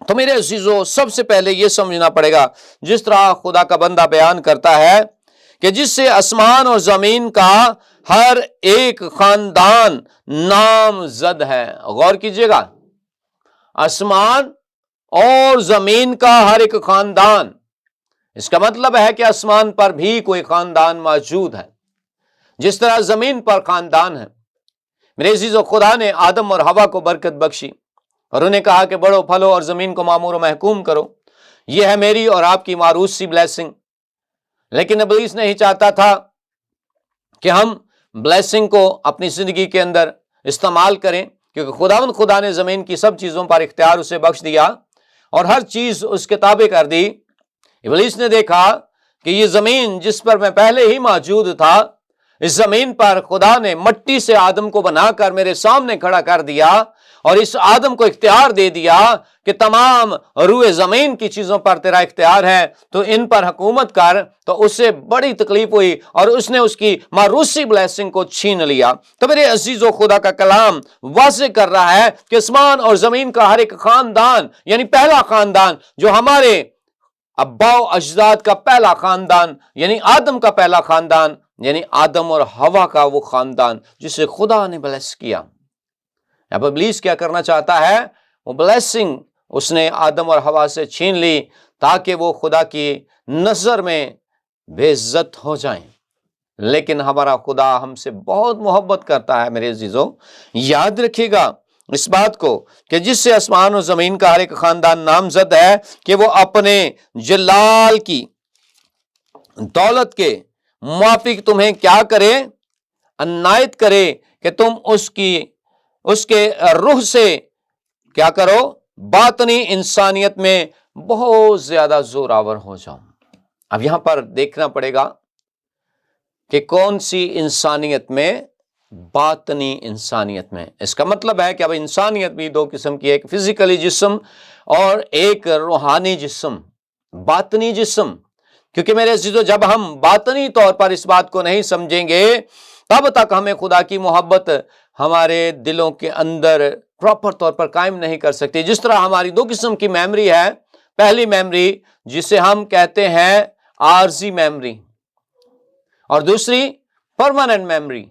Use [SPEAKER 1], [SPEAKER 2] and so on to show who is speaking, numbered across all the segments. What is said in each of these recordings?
[SPEAKER 1] تو میرے عزیزو سب سے پہلے یہ سمجھنا پڑے گا، جس طرح خدا کا بندہ بیان کرتا ہے کہ جس سے آسمان اور زمین کا ہر ایک خاندان نامزد ہے۔ غور کیجئے گا، آسمان اور زمین کا ہر ایک خاندان، اس کا مطلب ہے کہ آسمان پر بھی کوئی خاندان موجود ہے، جس طرح زمین پر خاندان ہے۔ میرے عزیزو، خدا نے آدم اور حوا کو برکت بخشی اور انہیں کہا کہ بڑھو پھلو اور زمین کو معمور و محکوم کرو، یہ ہے میری اور آپ کی معروض سی بلیسنگ۔ لیکن ابلیس نہیں چاہتا تھا کہ ہم بلیسنگ کو اپنی زندگی کے اندر استعمال کریں، کیونکہ خدا نے زمین کی سب چیزوں پر اختیار اسے بخش دیا اور ہر چیز اس کے تابع کر دی۔ ابلیس نے دیکھا کہ یہ زمین جس پر میں پہلے ہی موجود تھا، اس زمین پر خدا نے مٹی سے آدم کو بنا کر میرے سامنے کھڑا کر دیا اور اس آدم کو اختیار دے دیا کہ تمام روئے زمین کی چیزوں پر تیرا اختیار ہے، تو ان پر حکومت کر۔ تو اسے بڑی تکلیف ہوئی اور اس نے اس کی موروثی بلیسنگ کو چھین لیا۔ تو میرے عزیزو، خدا کا کلام واضح کر رہا ہے کہ آسمان اور زمین کا ہر ایک خاندان، یعنی پہلا خاندان جو ہمارے ابا و اجداد کا پہلا خاندان، یعنی آدم کا پہلا خاندان، یعنی آدم اور حوا کا وہ خاندان جسے خدا نے بلیس کیا۔ اب ابلیس کیا کرنا چاہتا ہے؟ وہ بلیسنگ اس نے آدم اور حوا سے چھین لی تاکہ وہ خدا کی نظر میں بے عزت ہو جائیں۔ لیکن ہمارا خدا ہم سے بہت محبت کرتا ہے میرے عزیزو۔ یاد رکھیے گا اس بات کو کہ جس سے آسمان و زمین کا ہر ایک خاندان نامزد ہے، کہ وہ اپنے جلال کی دولت کے موافق تمہیں کیا کرے؟ عنایت کرے کہ تم اس کے روح سے کیا کرو؟ باطنی انسانیت میں بہت زیادہ زوراور ہو جاؤ۔ اب یہاں پر دیکھنا پڑے گا کہ کون سی انسانیت میں؟ باطنی انسانیت میں۔ اس کا مطلب ہے کہ اب انسانیت بھی دو قسم کی ہے، ایک فزیکلی جسم اور ایک روحانی جسم، باطنی جسم۔ کیونکہ میرے عزیزو، جب ہم باطنی طور پر اس بات کو نہیں سمجھیں گے، تب تک ہمیں خدا کی محبت ہمارے دلوں کے اندر پراپر طور پر قائم نہیں کر سکتی۔ جس طرح ہماری دو قسم کی میموری ہے، پہلی میموری جسے ہم کہتے ہیں عارضی میموری، اور دوسری پرماننٹ میموری،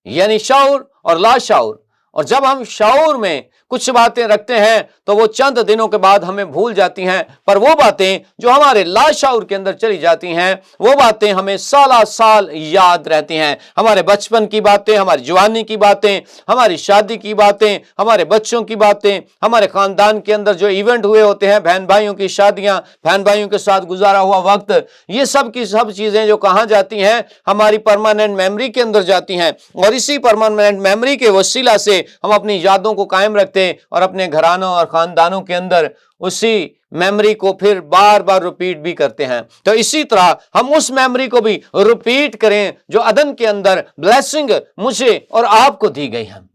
[SPEAKER 1] یعنی شعور اور لا شعور۔ اور جب ہم شعور میں کچھ باتیں رکھتے ہیں تو وہ چند دنوں کے بعد ہمیں بھول جاتی ہیں، پر وہ باتیں جو ہمارے لا شعور کے اندر چلی جاتی ہیں، وہ باتیں ہمیں سالہ سال یاد رہتی ہیں۔ ہمارے بچپن کی باتیں، ہماری جوانی کی باتیں، ہماری شادی کی باتیں، ہمارے بچوں کی باتیں، ہمارے خاندان کے اندر جو ایونٹ ہوئے ہوتے ہیں، بہن بھائیوں کی شادیاں، بہن بھائیوں کے ساتھ گزارا ہوا وقت، یہ سب کی سب چیزیں جو کہاں جاتی ہیں؟ ہماری پرماننٹ میموری کے اندر جاتی ہیں، اور اسی پرماننٹ میموری کے وسیلہ سے ہم اپنی یادوں کو قائم رکھتے ہیں اور اپنے گھرانوں اور خاندانوں کے اندر اسی میموری کو پھر بار بار ریپیٹ بھی کرتے ہیں۔ تو اسی طرح ہم اس میموری کو بھی ریپیٹ کریں جو عدن کے اندر بلیسنگ مجھے اور آپ کو دی گئی ہے۔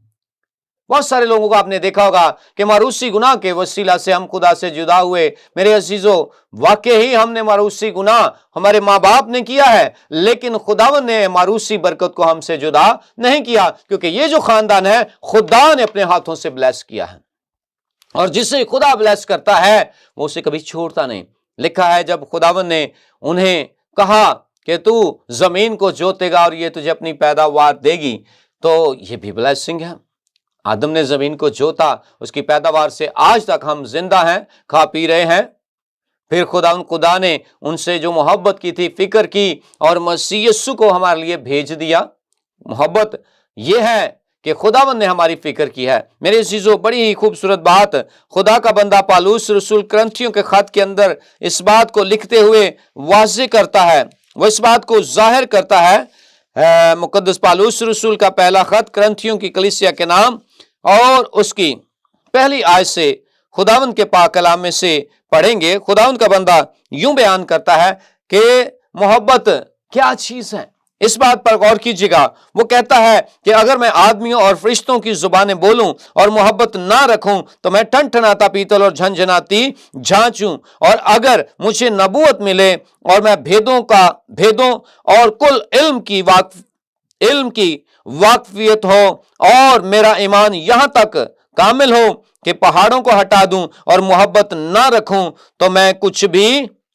[SPEAKER 1] بہت سارے لوگوں کو آپ نے دیکھا ہوگا کہ موروثی گناہ کے وسیلہ سے ہم خدا سے جدا ہوئے۔ میرے عزیزو، واقعی ہم نے موروثی گناہ ہمارے ماں باپ نے کیا ہے، لیکن خداوند نے موروثی برکت کو ہم سے جدا نہیں کیا، کیونکہ یہ جو خاندان ہے خدا نے اپنے ہاتھوں سے بلیس کیا ہے، اور جسے خدا بلیس کرتا ہے وہ اسے کبھی چھوڑتا نہیں۔ لکھا ہے جب خداوند نے انہیں کہا کہ تو زمین کو جوتے گا اور یہ تجھے اپنی پیداوار دے گی، تو یہ بھی بلیسنگ ہے۔ آدم نے زمین کو جوتا، اس کی پیداوار سے آج تک ہم زندہ ہیں، کھا پی رہے ہیں۔ پھر خدا نے ان سے جو محبت کی تھی، فکر کی، اور مسیح یسوع کو ہمارے لیے بھیج دیا۔ محبت یہ ہے کہ خداوند نے ہماری فکر کی ہے۔ میرے عزیزو، بڑی ہی خوبصورت بات خدا کا بندہ پالوس رسول کرنتھیوں کے خط کے اندر اس بات کو لکھتے ہوئے واضح کرتا ہے، وہ اس بات کو ظاہر کرتا ہے۔ مقدس پالوس رسول کا پہلا خط کرنتھیوں کی کلیسیا کے نام اور اس کی پہلی آیت سے خداوند کے پاک کلام میں سے پڑھیں گے۔ خداوند کا بندہ یوں بیان کرتا ہے کہ محبت کیا چیز ہے۔ اس بات پر غور کیجیے گا، وہ کہتا ہے کہ اگر میں آدمیوں اور فرشتوں کی زبانیں بولوں اور محبت نہ رکھوں تو میں ٹنٹناتا پیتل اور جھنجھناتی جھانچوں، اور اگر مجھے نبوت ملے اور میں بھیدوں اور کل علم کی واقفیت ہو اور میرا ایمان یہاں تک کامل ہو کہ پہاڑوں کو ہٹا دوں اور محبت نہ رکھوں تو میں کچھ بھی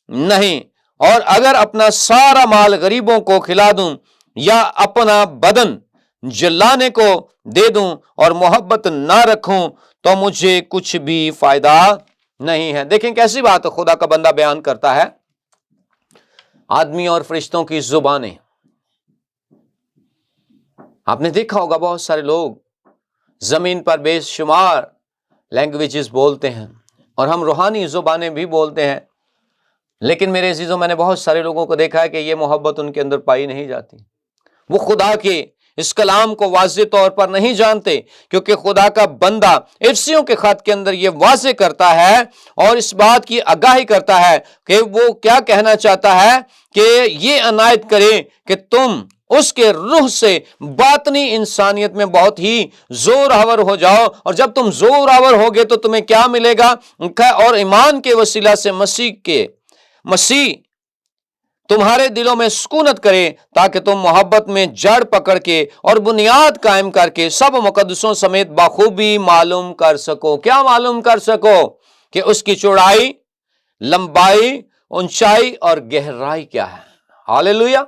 [SPEAKER 1] نہیں، اور اگر اپنا سارا مال غریبوں کو کھلا دوں یا اپنا بدن جلانے کو دے دوں اور محبت نہ رکھوں تو مجھے کچھ بھی فائدہ نہیں ہے۔ دیکھیں کیسی بات خدا کا بندہ بیان کرتا ہے۔ آدمی اور فرشتوں کی زبانیں، آپ نے دیکھا ہوگا بہت سارے لوگ زمین پر بے شمار لینگویجز بولتے ہیں اور ہم روحانی زبانیں بھی بولتے ہیں، لیکن میرے عزیزوں میں نے بہت سارے لوگوں کو دیکھا ہے کہ یہ محبت ان کے اندر پائی نہیں جاتی۔ وہ خدا کے اس کلام کو واضح طور پر نہیں جانتے، کیونکہ خدا کا بندہ افسیوں کے خط کے اندر یہ واضح کرتا ہے اور اس بات کی آگاہی کرتا ہے کہ وہ کیا کہنا چاہتا ہے، کہ یہ عنایت کرے کہ تم اس کے روح سے باطنی انسانیت میں بہت ہی زور آور ہو جاؤ، اور جب تم زور آور ہوگے تو تمہیں کیا ملے گا، اور ایمان کے وسیلہ سے مسیح تمہارے دلوں میں سکونت کرے، تاکہ تم محبت میں جڑ پکڑ کے اور بنیاد قائم کر کے سب مقدسوں سمیت بخوبی معلوم کر سکو۔ کیا معلوم کر سکو؟ کہ اس کی چوڑائی، لمبائی، اونچائی اور گہرائی کیا ہے۔ ہاللیلویا۔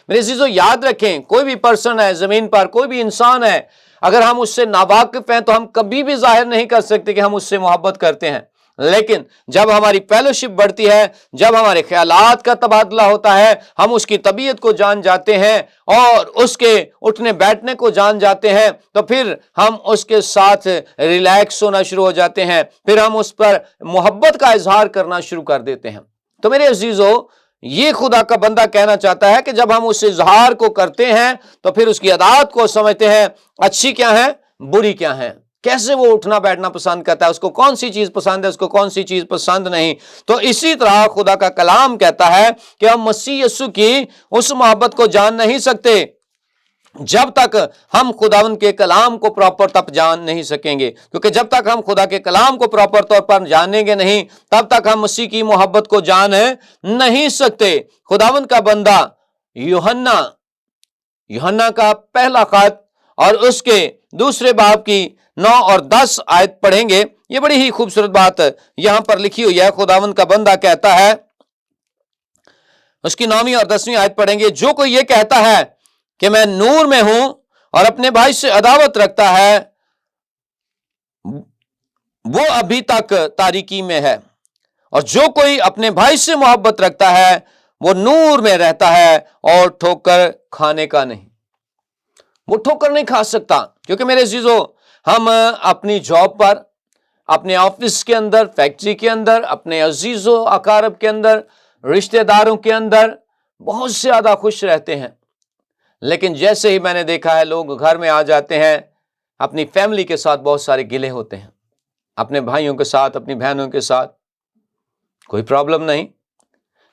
[SPEAKER 1] میرے عزیزو یاد رکھیں، کوئی بھی پرسن ہے زمین پر، کوئی بھی انسان ہے، اگر ہم اس سے ناواقف ہیں تو ہم کبھی بھی ظاہر نہیں کر سکتے کہ ہم اس سے محبت کرتے ہیں، لیکن جب ہماری فیلوشپ بڑھتی ہے، جب ہمارے خیالات کا تبادلہ ہوتا ہے، ہم اس کی طبیعت کو جان جاتے ہیں اور اس کے اٹھنے بیٹھنے کو جان جاتے ہیں، تو پھر ہم اس کے ساتھ ریلیکس ہونا شروع ہو جاتے ہیں، پھر ہم اس پر محبت کا اظہار کرنا شروع کر دیتے ہیں۔ تو میرے عزیزو، یہ خدا کا بندہ کہنا چاہتا ہے کہ جب ہم اس اظہار کو کرتے ہیں تو پھر اس کی عادات کو سمجھتے ہیں، اچھی کیا ہے، بری کیا ہے، کیسے وہ اٹھنا بیٹھنا پسند کرتا ہے، اس کو کون سی چیز پسند ہے، اس کو کون سی چیز پسند نہیں۔ تو اسی طرح خدا کا کلام کہتا ہے کہ ہم مسیح یسوع کی اس محبت کو جان نہیں سکتے جب تک ہم خداوند کے کلام کو پراپر تب جان نہیں سکیں گے، کیونکہ جب تک ہم خدا کے کلام کو پراپر طور پر جانیں گے نہیں، تب تک ہم مسیح کی محبت کو جان نہیں سکتے۔ خداوند کا بندہ یوحنا کا پہلا خط اور اس کے دوسرے باب کی 9 اور 10 آیت پڑھیں گے۔ یہ بڑی ہی خوبصورت بات یہاں پر لکھی ہوئی ہے۔ خداوند کا بندہ کہتا ہے، اس کی 9ویں اور 10ویں آیت پڑھیں گے، جو کوئی یہ کہتا ہے کہ میں نور میں ہوں اور اپنے بھائی سے عداوت رکھتا ہے، وہ ابھی تک تاریکی میں ہے، اور جو کوئی اپنے بھائی سے محبت رکھتا ہے وہ نور میں رہتا ہے اور ٹھوکر کھانے کا نہیں۔ وہ ٹھوکر نہیں کھا سکتا، کیونکہ میرے عزیزو، ہم اپنی جاب پر، اپنے آفس کے اندر، فیکٹری کے اندر، اپنے عزیز و اقارب کے اندر، رشتہ داروں کے اندر بہت زیادہ خوش رہتے ہیں، لیکن جیسے ہی میں نے دیکھا ہے لوگ گھر میں آ جاتے ہیں، اپنی فیملی کے ساتھ بہت سارے گلے ہوتے ہیں، اپنے بھائیوں کے ساتھ، اپنی بہنوں کے ساتھ کوئی پرابلم نہیں،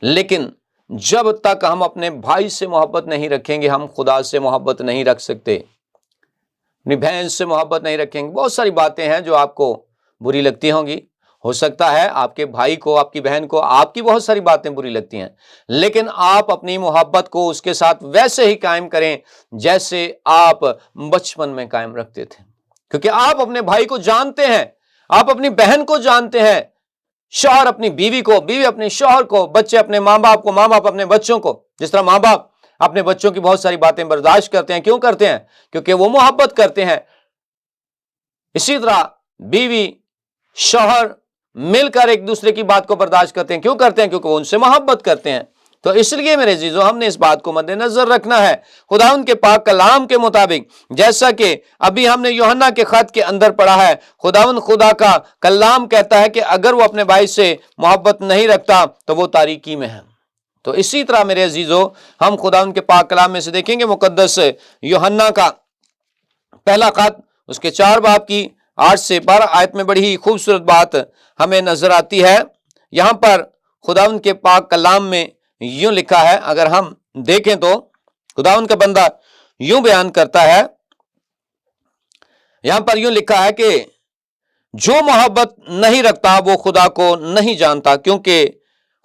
[SPEAKER 1] لیکن جب تک ہم اپنے بھائی سے محبت نہیں رکھیں گے، ہم خدا سے محبت نہیں رکھ سکتے، اپنی بہن سے محبت نہیں رکھیں گے۔ بہت ساری باتیں ہیں جو آپ کو بری لگتی ہوں گی، ہو سکتا ہے آپ کے بھائی کو، آپ کی بہن کو آپ کی بہت ساری باتیں بری لگتی ہیں، لیکن آپ اپنی محبت کو اس کے ساتھ ویسے ہی قائم کریں جیسے آپ بچپن میں قائم رکھتے تھے، کیونکہ آپ اپنے بھائی کو جانتے ہیں، آپ اپنی بہن کو جانتے ہیں، شوہر اپنی بیوی کو، بیوی اپنے شوہر کو، بچے اپنے ماں باپ کو، ماں باپ اپنے بچوں کو۔ جس طرح ماں باپ اپنے بچوں کی بہت ساری باتیں برداشت کرتے ہیں، کیوں کرتے ہیں؟ کیونکہ وہ محبت کرتے ہیں۔ اسی طرح بیوی شوہر مل کر ایک دوسرے کی بات کو برداشت کرتے ہیں، کیوں کرتے ہیں؟ کیونکہ وہ ان سے محبت کرتے ہیں۔ تو اس لیے میرے عزیزو، ہم نے اس بات کو مد نظر رکھنا ہے، خداوند کے پاک کلام کے مطابق، جیسا کہ ابھی ہم نے یوحنا کے خط کے اندر پڑھا ہے، خداوند خدا کا کلام کہتا ہے کہ اگر وہ اپنے بھائی سے محبت نہیں رکھتا تو وہ تاریکی میں ہے۔ تو اسی طرح میرے عزیزو، ہم خداوند کے پاک کلام میں سے دیکھیں گے، مقدس یوحنا کا پہلا خط، اس کے 4 باب کی 8 سے 12 آیت میں بڑی ہی خوبصورت بات ہمیں نظر آتی ہے۔ یہاں پر خداوند کے پاک کلام میں یوں لکھا ہے، اگر ہم دیکھیں تو خداوند کا بندہ یوں بیان کرتا ہے، یہاں پر یوں لکھا ہے کہ جو محبت نہیں رکھتا وہ خدا کو نہیں جانتا، کیونکہ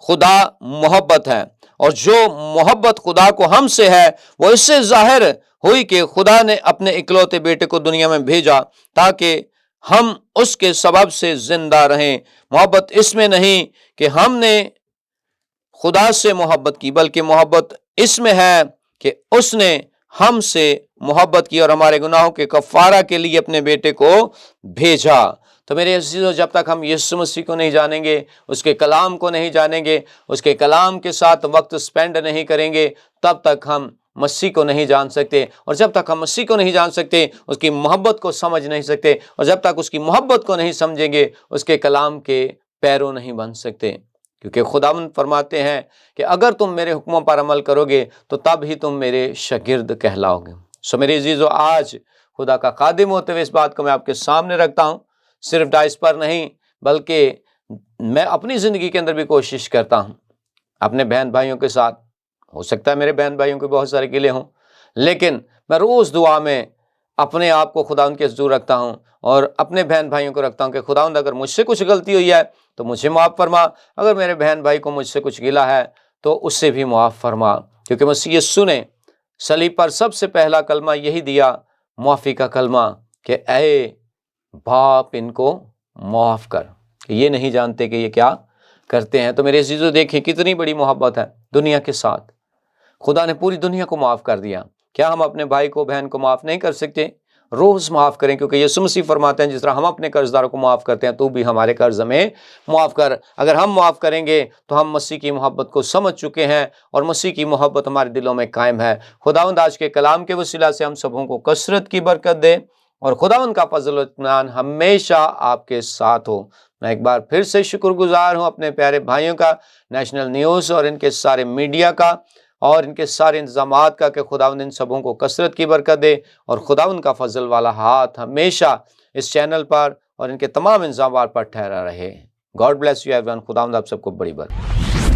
[SPEAKER 1] خدا محبت ہے، اور جو محبت خدا کو ہم سے ہے وہ اس سے ظاہر ہوئی کہ خدا نے اپنے اکلوتے بیٹے کو دنیا میں بھیجا تاکہ ہم اس کے سبب سے زندہ رہیں۔ محبت اس میں نہیں کہ ہم نے خدا سے محبت کی، بلکہ محبت اس میں ہے کہ اس نے ہم سے محبت کی اور ہمارے گناہوں کے کفارہ کے لیے اپنے بیٹے کو بھیجا۔ تو میرے عزیزو، جب تک ہم یسوع مسیح کو نہیں جانیں گے، اس کے کلام کو نہیں جانیں گے، اس کے کلام کے ساتھ وقت سپینڈ نہیں کریں گے، تب تک ہم مسیح کو نہیں جان سکتے۔ اور جب تک ہم مسیح کو نہیں جان سکتے، اس کی محبت کو سمجھ نہیں سکتے، اور جب تک اس کی محبت کو نہیں سمجھیں گے، اس کے کلام کے پیرو نہیں بن سکتے۔ کیونکہ خداوند فرماتے ہیں کہ اگر تم میرے حکموں پر عمل کرو گے تو تب ہی تم میرے شاگرد کہلاؤ گے۔ سو میرے عزیزو، آج خدا کا خادم ہوتے ہوئے اس بات کو میں آپ کے سامنے رکھتا ہوں، صرف ڈائس پر نہیں، بلکہ میں اپنی زندگی کے اندر بھی کوشش کرتا ہوں اپنے بہن بھائیوں کے ساتھ۔ ہو سکتا ہے میرے بہن بھائیوں کے بہت سارے گلے ہوں، لیکن میں روز دعا میں اپنے آپ کو خداوند کے حضور رکھتا ہوں اور اپنے بہن بھائیوں کو رکھتا ہوں کہ خداوند اگر مجھ سے کچھ غلطی ہوئی ہے تو مجھے معاف فرما، اگر میرے بہن بھائی کو مجھ سے کچھ گلہ ہے تو اس سے بھی معاف فرما۔ کیونکہ مسیح یسوع نے صلیب پر سب سے پہلا کلمہ یہی دیا، معافی کا کلمہ، کہ اے باپ ان کو معاف کر، کہ یہ نہیں جانتے کہ یہ کیا کرتے ہیں۔ تو میرے عزیزو، دیکھیں کتنی بڑی محبت ہے دنیا کے ساتھ۔ خدا نے پوری دنیا کو معاف کر دیا۔ کیا ہم اپنے بھائی کو، بہن کو معاف نہیں کر سکتے؟ روز معاف کریں، کیونکہ یسوع مسیح فرماتے ہیں جس طرح ہم اپنے قرض داروں کو معاف کرتے ہیں تو بھی ہمارے قرض ہمیں معاف کر۔ اگر ہم معاف کریں گے تو ہم مسیح کی محبت کو سمجھ چکے ہیں، اور مسیح کی محبت ہمارے دلوں میں قائم ہے۔ خداوند آج کے کلام کے وسیلہ سے ہم سبوں کو کثرت کی برکت دے، اور خداوند کا فضل و اطمینان ہمیشہ آپ کے ساتھ ہو۔ میں ایک بار پھر سے شکر گزار ہوں اپنے پیارے بھائیوں کا، نیشنل نیوز اور ان کے سارے میڈیا کا اور ان کے سارے انتظامات کا، کہ خداوند ان سبوں کو کثرت کی برکت دے، اور خداوند کا فضل والا ہاتھ ہمیشہ اس چینل پر اور ان کے تمام انتظامات پر ٹھہرا رہے۔ God bless you every one. خداوند آپ سب کو بڑی برکت۔